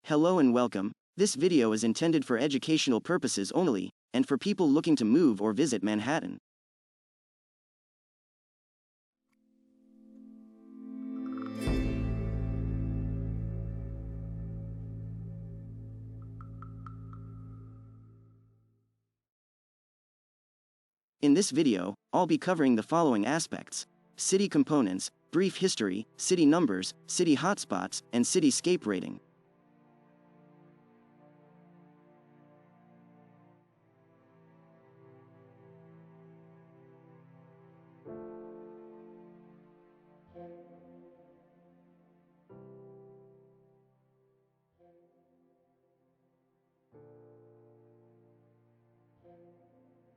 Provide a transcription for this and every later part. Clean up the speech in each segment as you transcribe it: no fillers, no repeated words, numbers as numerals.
Hello and welcome. This video is intended for educational purposes only, and for people looking to move or visit Manhattan. In this video, I'll be covering the following aspects: city components, brief history, city numbers, city hotspots, and CityScape Rating.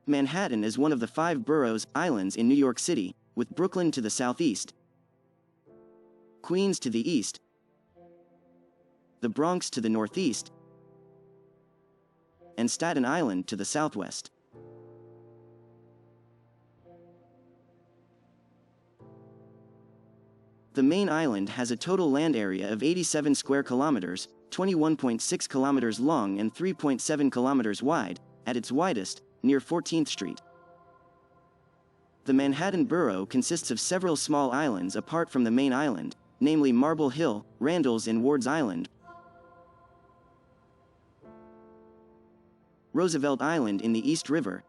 Manhattan is one of the 5 boroughs, islands in New York City, with Brooklyn to the southeast, Queens to the east, the Bronx to the northeast, and Staten Island to the southwest. The main island has a total land area of 87 square kilometers, 21.6 kilometers long and 3.7 kilometers wide, at its widest, near 14th Street. The Manhattan borough consists of several small islands apart from the main island, namely Marble Hill, Randall's and Ward's Island, Roosevelt Island in the East River,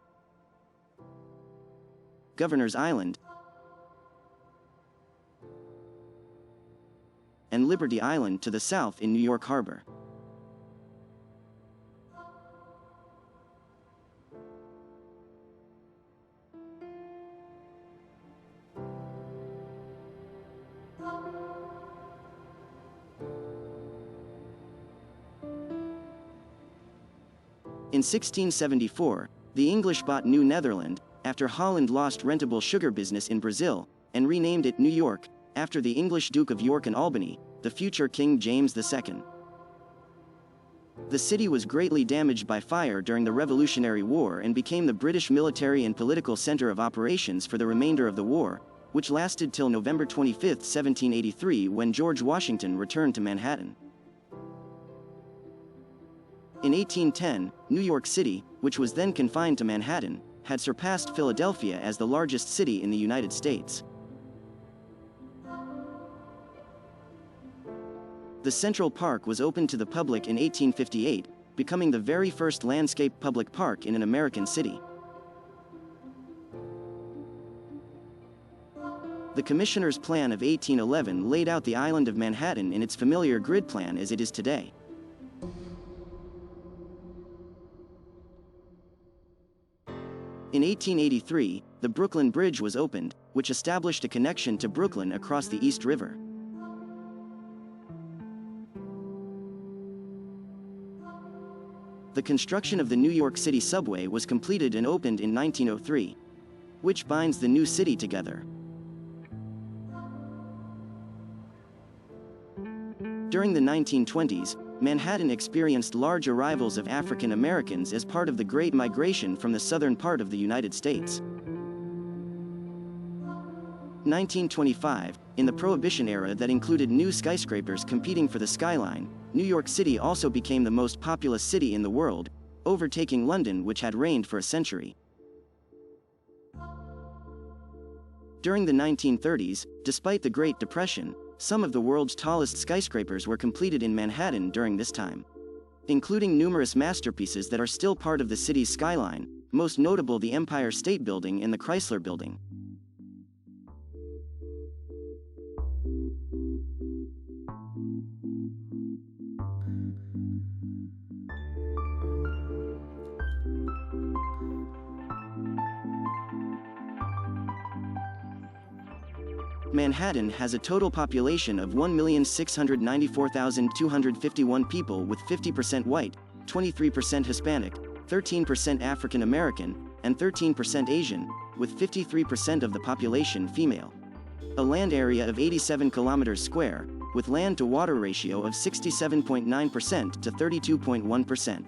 Governor's Island, and Liberty Island to the south in New York Harbor. In 1674, the English bought New Netherland, after Holland lost rentable sugar business in Brazil, and renamed it New York, after the English Duke of York and Albany, the future King James II. The city was greatly damaged by fire during the Revolutionary War and became the British military and political center of operations for the remainder of the war, which lasted till November 25, 1783, when George Washington returned to Manhattan. In 1810, New York City, which was then confined to Manhattan, had surpassed Philadelphia as the largest city in the United States. The Central Park was opened to the public in 1858, becoming the very first landscape public park in an American city. The Commissioner's Plan of 1811 laid out the island of Manhattan in its familiar grid plan as it is today. In 1883, the Brooklyn Bridge was opened, which established a connection to Brooklyn across the East River. The construction of the New York City subway was completed and opened in 1903, which binds the new city together. During the 1920s, Manhattan experienced large arrivals of African Americans as part of the Great Migration from the southern part of the United States. 1925, in the Prohibition era that included new skyscrapers competing for the skyline, New York City also became the most populous city in the world, overtaking London, which had reigned for a century. During the 1930s, despite the Great Depression, some of the world's tallest skyscrapers were completed in Manhattan during this time, including numerous masterpieces that are still part of the city's skyline, most notable the Empire State Building and the Chrysler Building. Manhattan has a total population of 1,694,251 people, with 50% white, 23% Hispanic, 13% African American, and 13% Asian, with 53% of the population female. A land area of 87 kilometers square, with land-to-water ratio of 67.9% to 32.1%.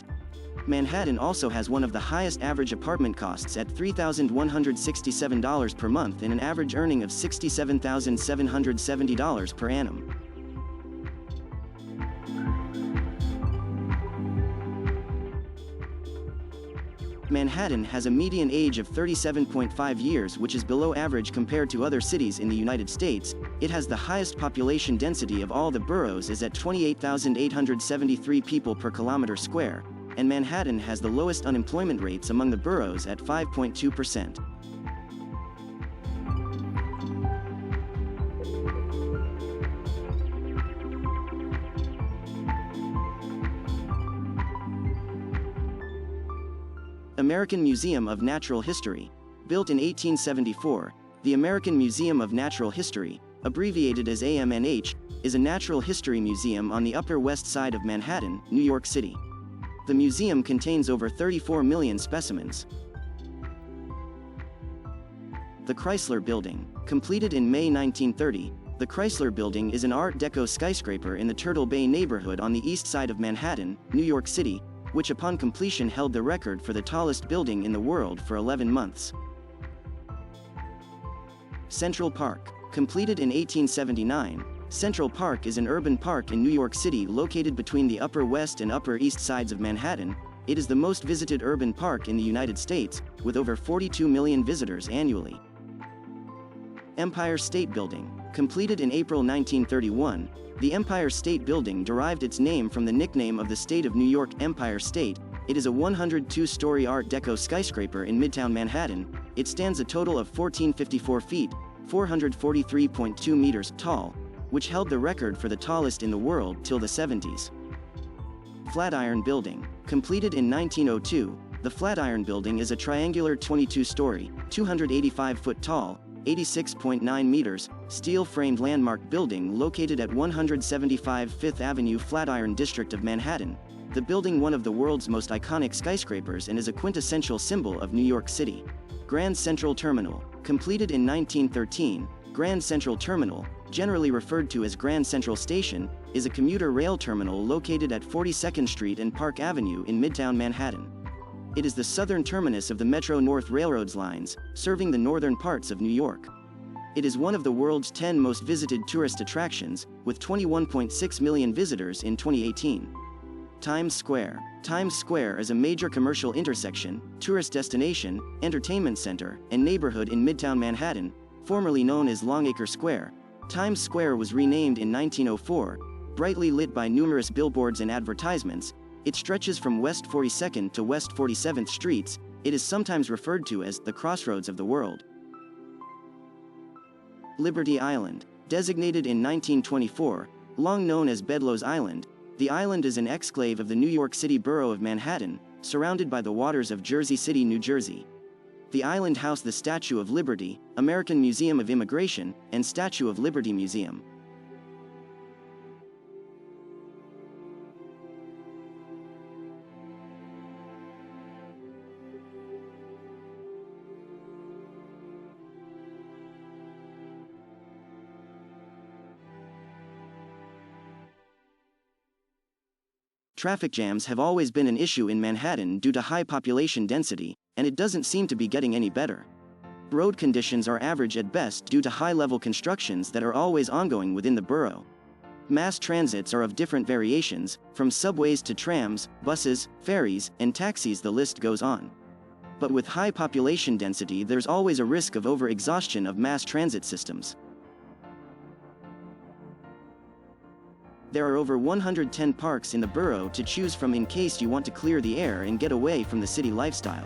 Manhattan also has one of the highest average apartment costs at $3,167 per month and an average earning of $67,770 per annum. Manhattan has a median age of 37.5 years, which is below average compared to other cities in the United States. It has the highest population density of all the boroughs, is at 28,873 people per kilometer square, and Manhattan has the lowest unemployment rates among the boroughs at 5.2%. American Museum of Natural History. Built in 1874, the American Museum of Natural History, abbreviated as AMNH, is a natural history museum on the Upper West Side of Manhattan, New York City. The museum contains over 34 million specimens. The Chrysler Building. Completed in May 1930, the Chrysler Building is an Art Deco skyscraper in the Turtle Bay neighborhood on the east side of Manhattan, New York City, which upon completion held the record for the tallest building in the world for 11 months. Central Park. Completed in 1879, Central Park is an urban park in New York City located between the Upper West and Upper East sides of Manhattan. It is the most visited urban park in the United States, with over 42 million visitors annually. Empire State Building. Completed in April 1931, the Empire State Building derived its name from the nickname of the state of New York, Empire State. It is a 102-story Art Deco skyscraper in Midtown Manhattan. It stands a total of 1,454 feet, 443.2 meters tall, which held the record for the tallest in the world till the 70s. Flatiron Building. Completed in 1902, the Flatiron Building is a triangular 22-story, 285-foot tall, 86.9 meters, steel-framed landmark building located at 175 Fifth Avenue, Flatiron District of Manhattan. The building one of the world's most iconic skyscrapers and is a quintessential symbol of New York City. Grand Central Terminal. Completed in 1913, Grand Central Terminal, generally referred to as Grand Central Station, is a commuter rail terminal located at 42nd Street and Park Avenue in Midtown Manhattan. It is the southern terminus of the Metro-North Railroad's lines, serving the northern parts of New York. It is one of the world's 10 most visited tourist attractions, with 21.6 million visitors in 2018. Times Square. Times Square is a major commercial intersection, tourist destination, entertainment center, and neighborhood in Midtown Manhattan, formerly known as Longacre Square. Times Square was renamed in 1904, brightly lit by numerous billboards and advertisements. It stretches from West 42nd to West 47th Streets. It is sometimes referred to as the crossroads of the world. Liberty Island. Designated in 1924, long known as Bedloe's Island, the island is an exclave of the New York City borough of Manhattan, surrounded by the waters of Jersey City, New Jersey. The island housed the Statue of Liberty, American Museum of Immigration, and Statue of Liberty Museum. Traffic jams have always been an issue in Manhattan due to high population density, and it doesn't seem to be getting any better. Road conditions are average at best due to high-level constructions that are always ongoing within the borough. Mass transits are of different variations, from subways to trams, buses, ferries, and taxis, the list goes on. But with high population density, there's always a risk of over-exhaustion of mass transit systems. There are over 110 parks in the borough to choose from in case you want to clear the air and get away from the city lifestyle.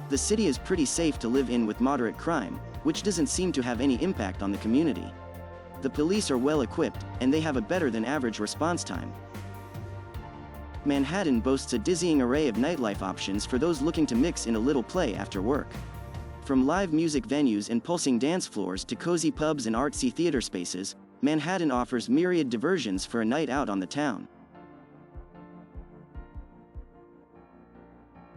The city is pretty safe to live in with moderate crime, which doesn't seem to have any impact on the community. The police are well equipped, and they have a better than average response time. Manhattan boasts a dizzying array of nightlife options for those looking to mix in a little play after work. From live music venues and pulsing dance floors to cozy pubs and artsy theater spaces, Manhattan offers myriad diversions for a night out on the town.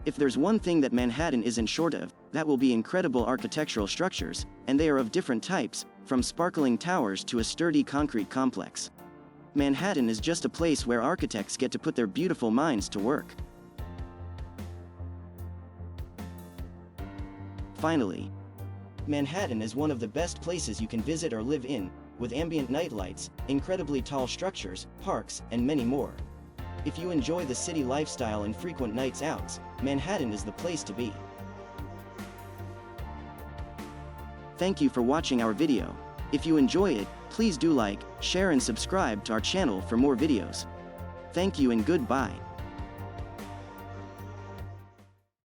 If there's one thing that Manhattan isn't short of, that will be incredible architectural structures, and they are of different types, from sparkling towers to a sturdy concrete complex. Manhattan is just a place where architects get to put their beautiful minds to work. Finally, Manhattan is one of the best places you can visit or live in, with ambient nightlights, incredibly tall structures, parks, and many more. If you enjoy the city lifestyle and frequent nights outs, Manhattan is the place to be. Thank you for watching our video. If you enjoy it, please do like, share and subscribe to our channel for more videos. Thank you and goodbye.